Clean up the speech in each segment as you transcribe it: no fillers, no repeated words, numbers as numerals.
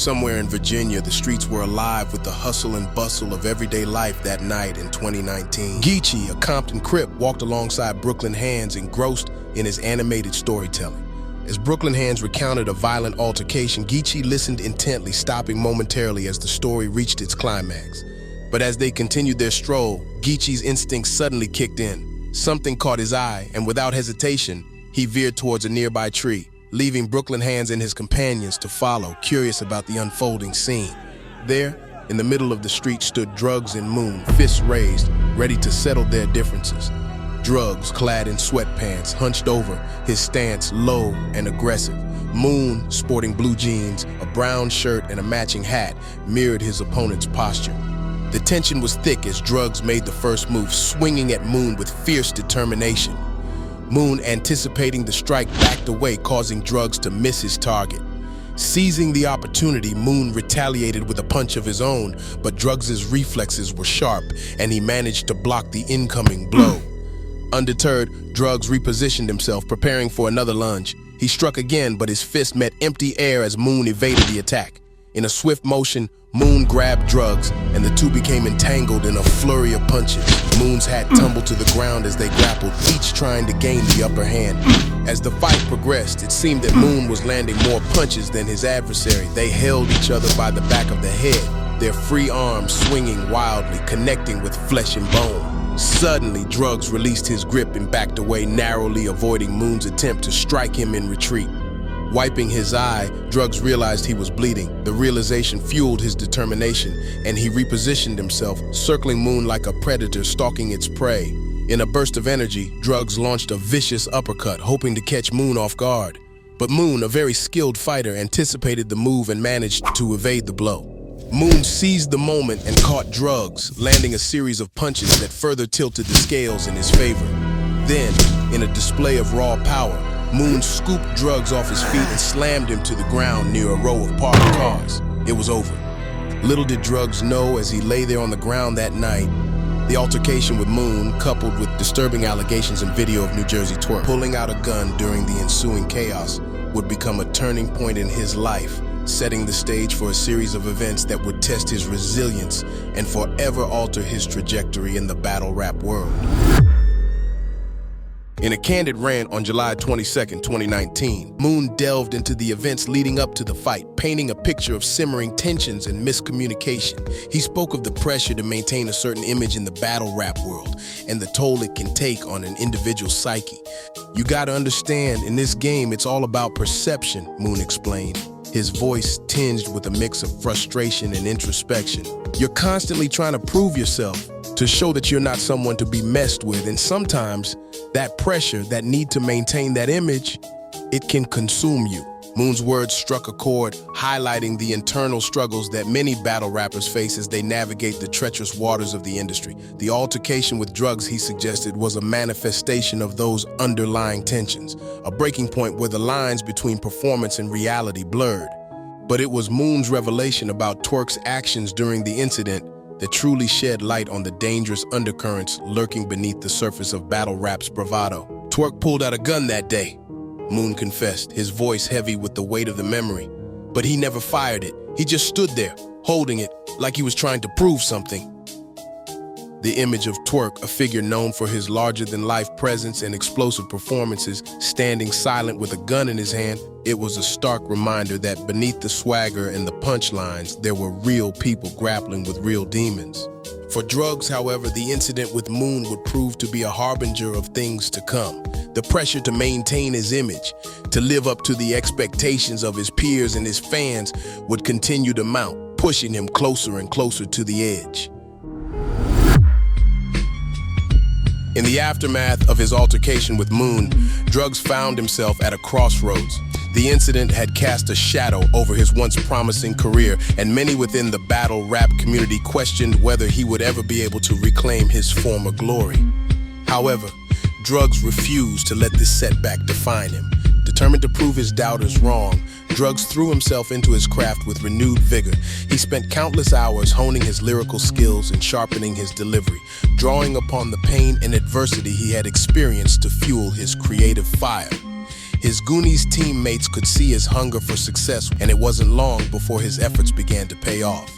Somewhere in Virginia, the streets were alive with the hustle and bustle of everyday life that night in 2019. Geechi, a Compton Crip, walked alongside Brooklyn Hands, engrossed in his animated storytelling. As Brooklyn Hands recounted a violent altercation, Geechi listened intently, stopping momentarily as the story reached its climax. But as they continued their stroll, Geechi's instincts suddenly kicked in. Something caught his eye, and without hesitation, he veered towards a nearby tree, leaving Brooklyn Hands and his companions to follow, curious about the unfolding scene. There, in the middle of the street, stood Drugz and Moon, fists raised, ready to settle their differences. Drugz, clad in sweatpants, hunched over, his stance low and aggressive. Moon, sporting blue jeans, a brown shirt, and a matching hat, mirrored his opponent's posture. The tension was thick as Drugz made the first move, swinging at Moon with fierce determination. Moon, anticipating the strike, backed away, causing Drugz to miss his target. Seizing the opportunity, Moon retaliated with a punch of his own, but Drugz's reflexes were sharp, and he managed to block the incoming blow. Undeterred, Drugz repositioned himself, preparing for another lunge. He struck again, but his fist met empty air as Moon evaded the attack. In a swift motion, Moon grabbed Drugz, and the two became entangled in a flurry of punches. Moon's hat tumbled to the ground as they grappled, each trying to gain the upper hand. As the fight progressed, it seemed that Moon was landing more punches than his adversary. They held each other by the back of the head, their free arms swinging wildly, connecting with flesh and bone. Suddenly, Drugz released his grip and backed away, narrowly avoiding Moon's attempt to strike him in retreat. Wiping his eye, Drugz realized he was bleeding. The realization fueled his determination, and he repositioned himself, circling Moon like a predator stalking its prey. In a burst of energy, Drugz launched a vicious uppercut, hoping to catch Moon off guard. But Moon, a very skilled fighter, anticipated the move and managed to evade the blow. Moon seized the moment and caught Drugz, landing a series of punches that further tilted the scales in his favor. Then, in a display of raw power, Moon scooped Drugz off his feet and slammed him to the ground near a row of parked cars. It was over. Little did Drugz know, as he lay there on the ground that night, the altercation with Moon, coupled with disturbing allegations and video of New Jersey Twork pulling out a gun during the ensuing chaos, would become a turning point in his life, setting the stage for a series of events that would test his resilience and forever alter his trajectory in the battle rap world. In a candid rant on July 22, 2019, Moon delved into the events leading up to the fight, painting a picture of simmering tensions and miscommunication. He spoke of the pressure to maintain a certain image in the battle rap world and the toll it can take on an individual's psyche. "You gotta understand, in this game, it's all about perception," Moon explained, his voice tinged with a mix of frustration and introspection. "You're constantly trying to prove yourself, to show that you're not someone to be messed with, and sometimes that pressure, that need to maintain that image, it can consume you." Moon's words struck a chord, highlighting the internal struggles that many battle rappers face as they navigate the treacherous waters of the industry. The altercation with Drugz, he suggested, was a manifestation of those underlying tensions, a breaking point where the lines between performance and reality blurred. But it was Moon's revelation about Twork's actions during the incident that truly shed light on the dangerous undercurrents lurking beneath the surface of battle rap's bravado. "Twork pulled out a gun that day," Moon confessed, his voice heavy with the weight of the memory. "But he never fired it. He just stood there, holding it, like he was trying to prove something." The image of Twork, a figure known for his larger-than-life presence and explosive performances, standing silent with a gun in his hand, it was a stark reminder that beneath the swagger and the punchlines, there were real people grappling with real demons. For Drugz, however, the incident with Moon would prove to be a harbinger of things to come. The pressure to maintain his image, to live up to the expectations of his peers and his fans, would continue to mount, pushing him closer and closer to the edge. In the aftermath of his altercation with Moon, Drugz found himself at a crossroads. The incident had cast a shadow over his once promising career, and many within the battle rap community questioned whether he would ever be able to reclaim his former glory. However, Drugz refused to let this setback define him. Determined to prove his doubters wrong, Drugz threw himself into his craft with renewed vigor. He spent countless hours honing his lyrical skills and sharpening his delivery, drawing upon the pain and adversity he had experienced to fuel his creative fire. His Goonies teammates could see his hunger for success, and it wasn't long before his efforts began to pay off.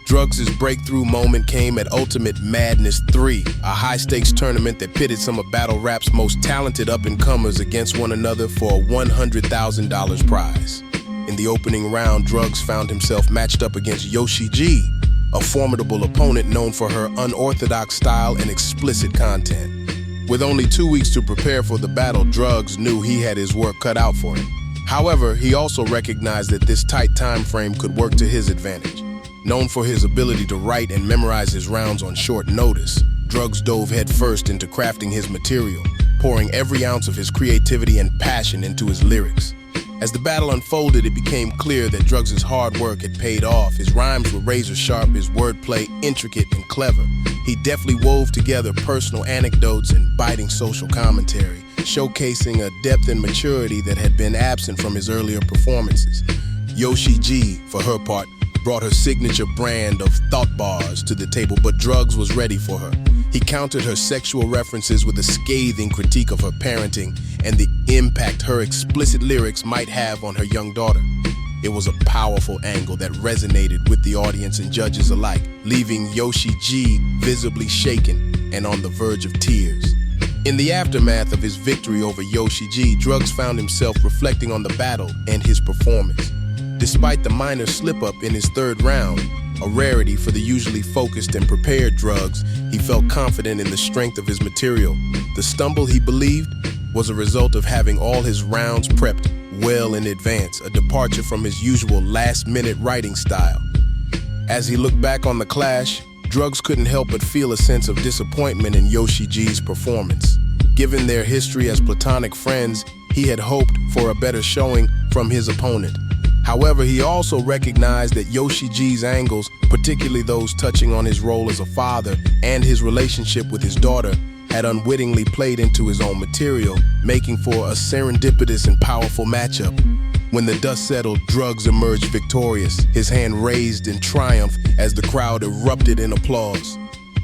Drugz' breakthrough moment came at Ultimate Madness 3, a high-stakes tournament that pitted some of battle rap's most talented up-and-comers against one another for a $100,000 prize. In the opening round, Drugz found himself matched up against Yoshi G, a formidable opponent known for her unorthodox style and explicit content. With only 2 weeks to prepare for the battle, Drugz knew he had his work cut out for him. However, he also recognized that this tight time frame could work to his advantage. Known for his ability to write and memorize his rounds on short notice, Drugz dove headfirst into crafting his material, pouring every ounce of his creativity and passion into his lyrics. As the battle unfolded, it became clear that Drugz' hard work had paid off. His rhymes were razor sharp, his wordplay intricate and clever. He deftly wove together personal anecdotes and biting social commentary, showcasing a depth and maturity that had been absent from his earlier performances. Yoshi G, for her part, brought her signature brand of thought bars to the table, but Drugz was ready for her. He countered her sexual references with a scathing critique of her parenting and the impact her explicit lyrics might have on her young daughter. It was a powerful angle that resonated with the audience and judges alike, leaving Yoshi G visibly shaken and on the verge of tears. In the aftermath of his victory over Yoshi G, Drugz found himself reflecting on the battle and his performance. Despite the minor slip-up in his third round, a rarity for the usually focused and prepared Drugz, he felt confident in the strength of his material. The stumble, he believed, was a result of having all his rounds prepped well in advance, a departure from his usual last-minute writing style. As he looked back on the clash, Drugz couldn't help but feel a sense of disappointment in Yoshi G's performance. Given their history as platonic friends, he had hoped for a better showing from his opponent. However, he also recognized that Yoshi G's angles, particularly those touching on his role as a father and his relationship with his daughter, had unwittingly played into his own material, making for a serendipitous and powerful matchup. When the dust settled, Drugz emerged victorious, his hand raised in triumph as the crowd erupted in applause.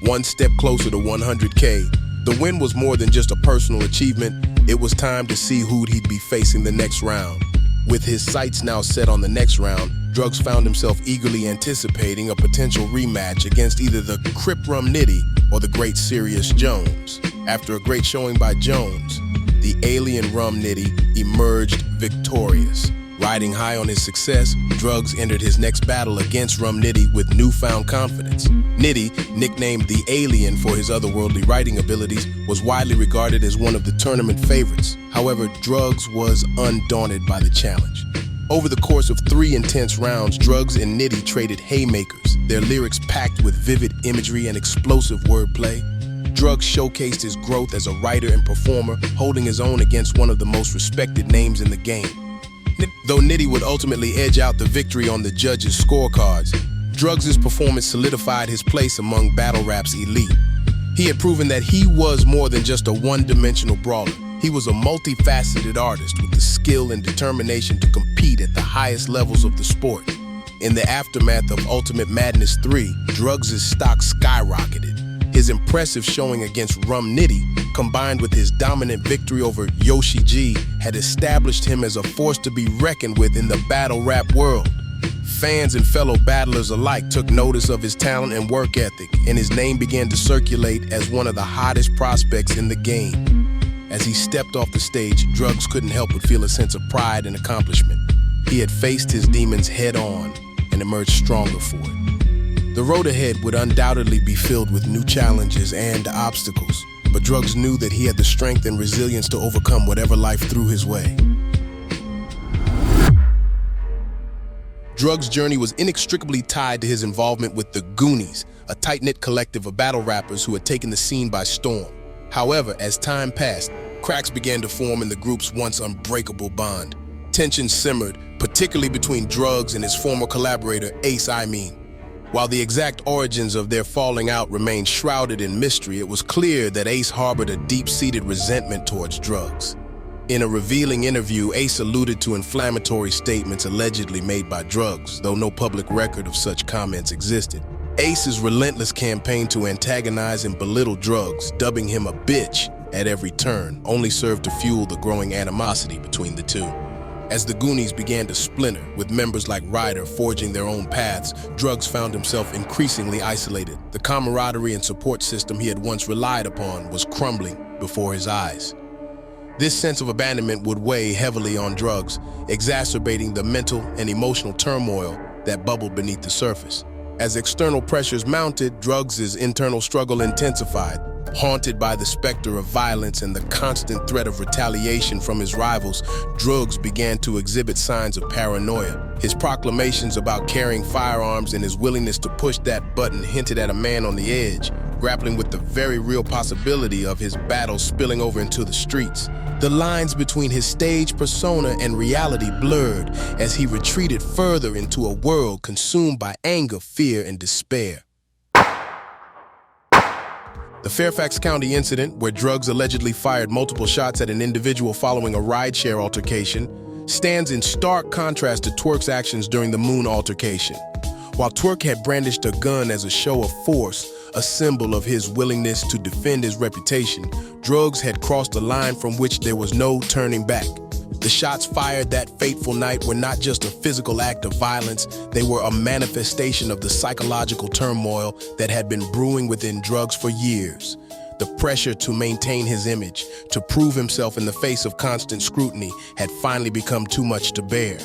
One step closer to 100K. The win was more than just a personal achievement. It was time to see who he'd be facing the next round. With his sights now set on the next round, Drugz found himself eagerly anticipating a potential rematch against either the Crip Rum Nitty or the great Serious Jones. After a great showing by Jones, the alien Rum Nitty emerged victorious. Riding high on his success, Drugz entered his next battle against Rum Nitty with newfound confidence. Nitty, nicknamed the Alien for his otherworldly writing abilities, was widely regarded as one of the tournament favorites. However, Drugz was undaunted by the challenge. Over the course of 3 intense rounds, Drugz and Nitty traded haymakers, their lyrics packed with vivid imagery and explosive wordplay. Drugz showcased his growth as a writer and performer, holding his own against one of the most respected names in the game. Though Nitty would ultimately edge out the victory on the judges' scorecards, Drugz' performance solidified his place among battle rap's elite. He had proven that he was more than just a one-dimensional brawler. He was a multifaceted artist with the skill and determination to compete at the highest levels of the sport. In the aftermath of Ultimate Madness 3, Drugz' stock skyrocketed. His impressive showing against Rum Nitty, combined with his dominant victory over Yoshi G, had established him as a force to be reckoned with in the battle rap world. Fans and fellow battlers alike took notice of his talent and work ethic, and his name began to circulate as one of the hottest prospects in the game. As he stepped off the stage, Drugz couldn't help but feel a sense of pride and accomplishment. He had faced his demons head-on and emerged stronger for it. The road ahead would undoubtedly be filled with new challenges and obstacles, but Drugz knew that he had the strength and resilience to overcome whatever life threw his way. Drugz' journey was inextricably tied to his involvement with the Goonies, a tight-knit collective of battle rappers who had taken the scene by storm. However, as time passed, cracks began to form in the group's once unbreakable bond. Tension simmered, particularly between Drugz and his former collaborator, Amin. While the exact origins of their falling out remained shrouded in mystery, it was clear that Ace harbored a deep-seated resentment towards Drugz. In a revealing interview, Ace alluded to inflammatory statements allegedly made by Drugz, though no public record of such comments existed. Ace's relentless campaign to antagonize and belittle Drugz, dubbing him a bitch, at every turn only served to fuel the growing animosity between the two. As the Goonies began to splinter, with members like Ryder forging their own paths, Drugz found himself increasingly isolated. The camaraderie and support system he had once relied upon was crumbling before his eyes. This sense of abandonment would weigh heavily on Drugz, exacerbating the mental and emotional turmoil that bubbled beneath the surface. As external pressures mounted, Drugz's internal struggle intensified. Haunted by the specter of violence and the constant threat of retaliation from his rivals, Drugz began to exhibit signs of paranoia. His proclamations about carrying firearms and his willingness to push that button hinted at a man on the edge, grappling with the very real possibility of his battle spilling over into the streets. The lines between his stage persona and reality blurred as he retreated further into a world consumed by anger, fear, and despair. The Fairfax County incident, where Drugz allegedly fired multiple shots at an individual following a rideshare altercation, stands in stark contrast to Twork's actions during the Moon altercation. While Twork had brandished a gun as a show of force, a symbol of his willingness to defend his reputation, Drugz had crossed a line from which there was no turning back. The shots fired that fateful night were not just a physical act of violence, they were a manifestation of the psychological turmoil that had been brewing within Drugz for years. The pressure to maintain his image, to prove himself in the face of constant scrutiny, had finally become too much to bear.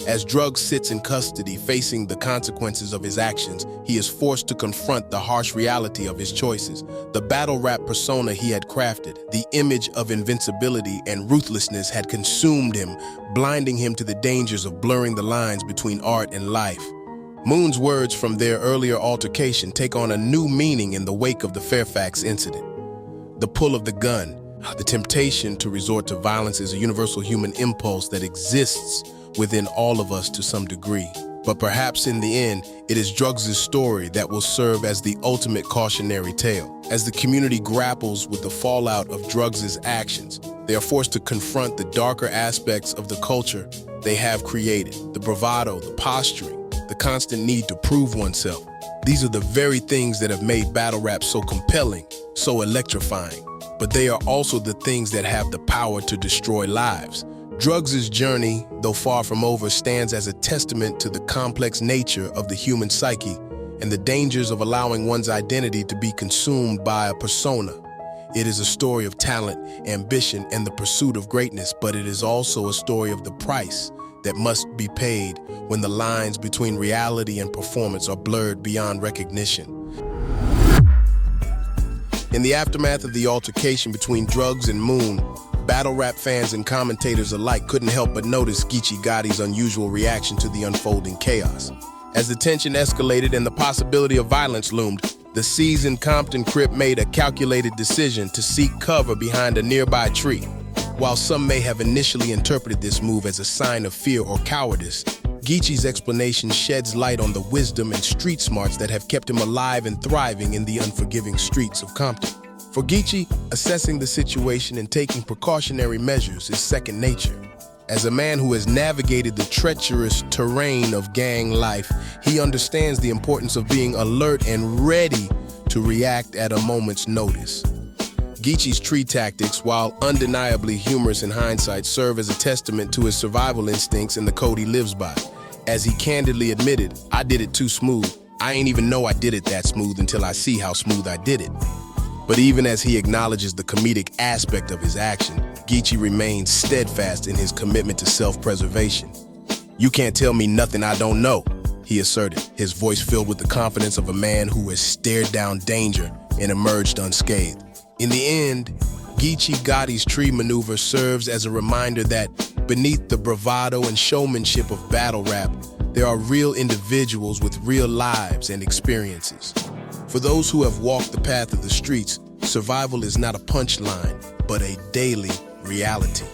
As Drugz sits in custody facing the consequences of his actions, he is forced to confront the harsh reality of his choices. The battle rap persona he had crafted, the image of invincibility and ruthlessness had consumed him, blinding him to the dangers of blurring the lines between art and life. Moon's words from their earlier altercation take on a new meaning in the wake of the Fairfax incident. The pull of the gun, the temptation to resort to violence is a universal human impulse that exists within all of us to some degree. But perhaps in the end, it is Drugz's story that will serve as the ultimate cautionary tale. As the community grapples with the fallout of Drugz's actions, they are forced to confront the darker aspects of the culture they have created, the bravado, the posturing, the constant need to prove oneself. These are the very things that have made battle rap so compelling, so electrifying, but they are also the things that have the power to destroy lives. Drugz's journey, though far from over, stands as a testament to the complex nature of the human psyche and the dangers of allowing one's identity to be consumed by a persona. It is a story of talent, ambition, and the pursuit of greatness, but it is also a story of the price that must be paid when the lines between reality and performance are blurred beyond recognition. In the aftermath of the altercation between Drugz and Moon, battle rap fans and commentators alike couldn't help but notice Geechi Gotti's unusual reaction to the unfolding chaos. As the tension escalated and the possibility of violence loomed, the seasoned Compton Crip made a calculated decision to seek cover behind a nearby tree. While some may have initially interpreted this move as a sign of fear or cowardice, Geechi's explanation sheds light on the wisdom and street smarts that have kept him alive and thriving in the unforgiving streets of Compton. For Geechi, assessing the situation and taking precautionary measures is second nature. As a man who has navigated the treacherous terrain of gang life, he understands the importance of being alert and ready to react at a moment's notice. Geechi's tree tactics, while undeniably humorous in hindsight, serve as a testament to his survival instincts and the code he lives by. As he candidly admitted, "I did it too smooth. I ain't even know I did it that smooth until I see how smooth I did it." But even as he acknowledges the comedic aspect of his action, Geechi remains steadfast in his commitment to self-preservation. "You can't tell me nothing I don't know," he asserted, his voice filled with the confidence of a man who has stared down danger and emerged unscathed. In the end, Geechi Gotti's tree maneuver serves as a reminder that beneath the bravado and showmanship of battle rap, there are real individuals with real lives and experiences. For those who have walked the path of the streets, survival is not a punchline, but a daily reality.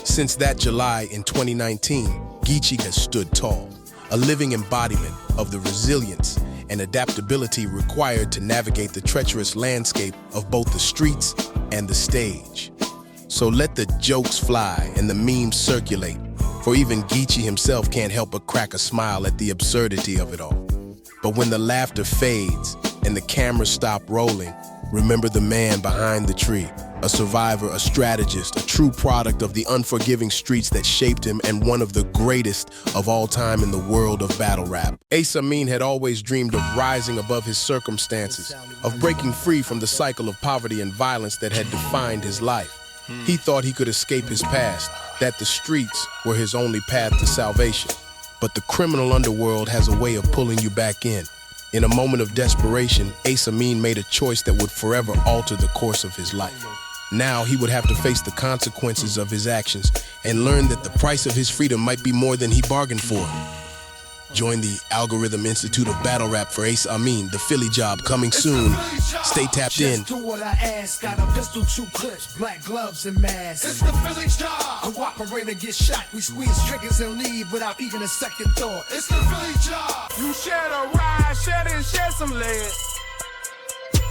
Since that July in 2019, Geechi has stood tall, a living embodiment of the resilience and adaptability required to navigate the treacherous landscape of both the streets and the stage. So let the jokes fly and the memes circulate, for even Geechi himself can't help but crack a smile at the absurdity of it all. But when the laughter fades and the cameras stop rolling, remember the man behind the tree, A survivor, a strategist, a true product of the unforgiving streets that shaped him, and one of the greatest of all time in the world of battle rap. Amin had always dreamed of rising above his circumstances, of breaking free from the cycle of poverty and violence that had defined his life. He thought he could escape his past, that the streets were his only path to salvation. But the criminal underworld has a way of pulling you back in. In a moment of desperation, Amin made a choice that would forever alter the course of his life. Now he would have to face the consequences of his actions and learn that the price of his freedom might be more than he bargained for. Join the Algorithm Institute of Battle Rap for Amin, the Philly job, coming soon. Stay tapped in. Do what I ask, got a pistol, 2 clips, black gloves and masks. It's the Philly job. Cooperator gets shot, we squeeze triggers and leave without even a second thought. It's the Philly job. You share the ride, share it and share some lead.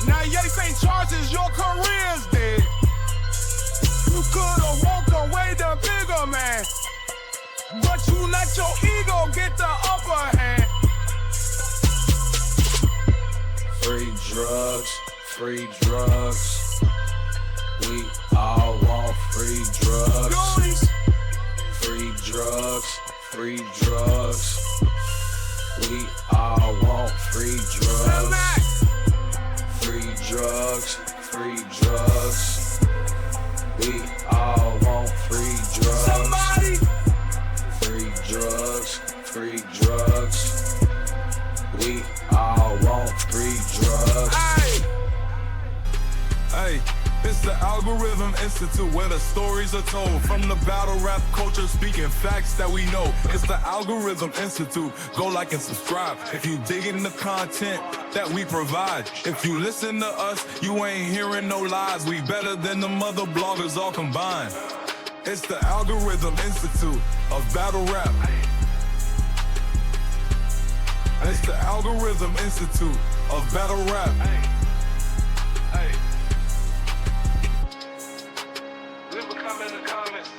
Now Yates ain't charges, your career's dead. You could've walked away the bigger man, but you let your ego get the upper hand. Free drugs, free drugs. We all want free drugs. Free drugs, free drugs. We all want free drugs. Free drugs, free drugs. We all want free drugs. Somebody. Free drugs, free drugs. We all want free drugs. Hey, it's the Algorithm Institute where the stories are told. From the battle rap culture, speaking facts that we know. It's the Algorithm Institute. Go like and subscribe if you digging the content that we provide. If you listen to us, you ain't hearing no lies. We better than the mother bloggers all combined. It's the Algorithm Institute of Battle Rap. It's the Algorithm Institute of Battle Rap. Hey. Leave a comment in the comments.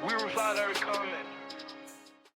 We reply to every comment.